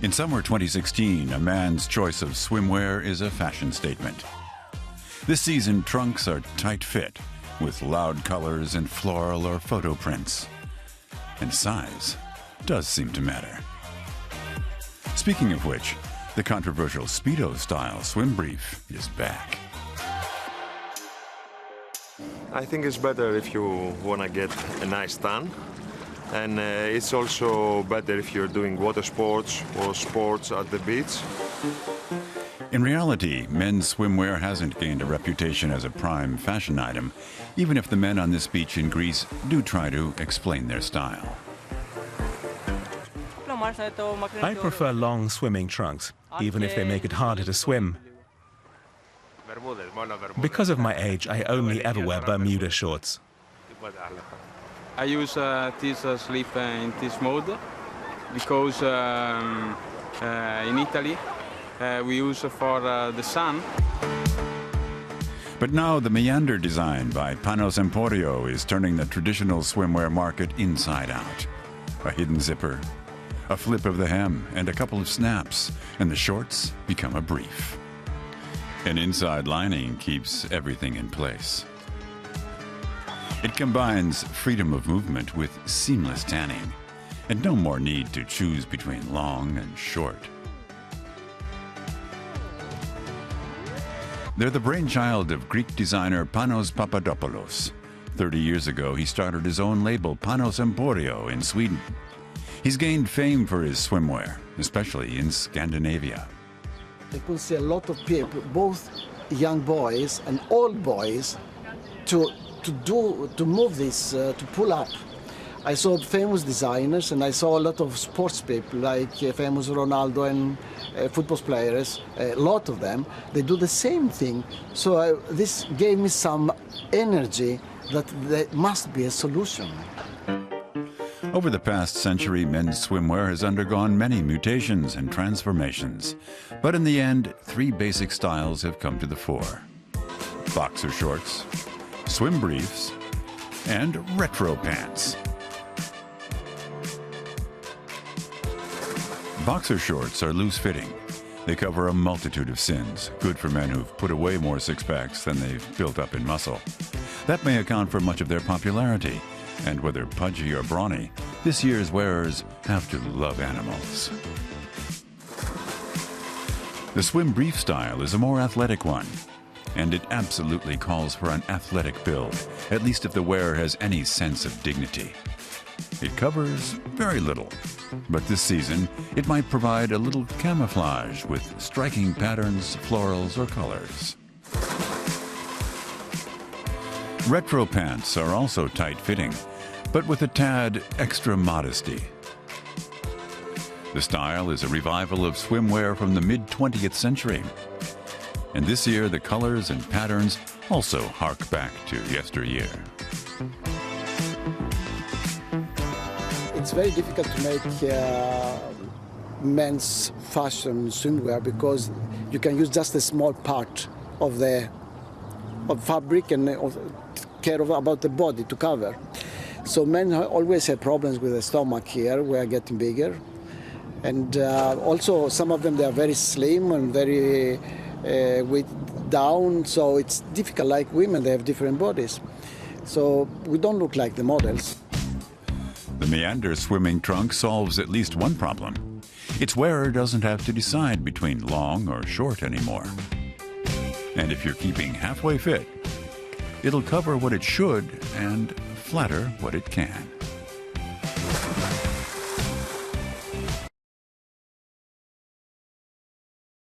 In summer 2016, a man's choice of swimwear is a fashion statement. This season, trunks are tight fit, with loud colors and floral or photo prints. And size does seem to matter. Speaking of which, the controversial Speedo-style swim brief is back. I think it's better if you want to get a nice tan. And it's also better if you're doing water sports or sports at the beach. In reality, men's swimwear hasn't gained a reputation as a prime fashion item, even if the men on this beach in Greece do try to explain their style. I prefer long swimming trunks, even if they make it harder to swim. Because of my age, I only ever wear Bermuda shorts. I use this slip in this mode because in Italy we use for the sun. But now the Meander design by Panos Emporio is turning the traditional swimwear market inside out. A hidden zipper, a flip of the hem, and a couple of snaps, and the shorts become a brief. An inside lining keeps everything in place. It combines freedom of movement with seamless tanning, and no more need to choose between long and short. They're the brainchild of Greek designer Panos Papadopoulos. 30 years ago, he started his own label, Panos Emporio, in Sweden. He's gained fame for his swimwear, especially in Scandinavia. I could see a lot of people, both young boys and old boys, to move this, to pull up. I saw famous designers and I saw a lot of sports people like famous Ronaldo and football players, a lot of them. They do the same thing. So this gave me some energy that there must be a solution. Over the past century, men's swimwear has undergone many mutations and transformations. But in the end, three basic styles have come to the fore: boxer shorts, swim briefs, and retro pants. Boxer shorts are loose-fitting. They cover a multitude of sins, good for men who've put away more six-packs than they've built up in muscle. That may account for much of their popularity. And whether pudgy or brawny, this year's wearers have to love animals. The swim brief style is a more athletic one, and it absolutely calls for an athletic build, at least if the wearer has any sense of dignity. It covers very little, but this season it might provide a little camouflage with striking patterns, florals, or colors. Retro pants are also tight-fitting, but with a tad extra modesty. The style is a revival of swimwear from the mid-20th century. And this year, the colors and patterns also hark back to yesteryear. It's very difficult to make men's fashion swimwear because you can use just a small part of fabric and care about the body to cover. So men always have problems with the stomach here. We are getting bigger. And also some of them, they are very slim and very weight down. So it's difficult, like women, they have different bodies. So we don't look like the models. The Meander swimming trunk solves at least one problem. Its wearer doesn't have to decide between long or short anymore. And if you're keeping halfway fit, it'll cover what it should and flatter what it can.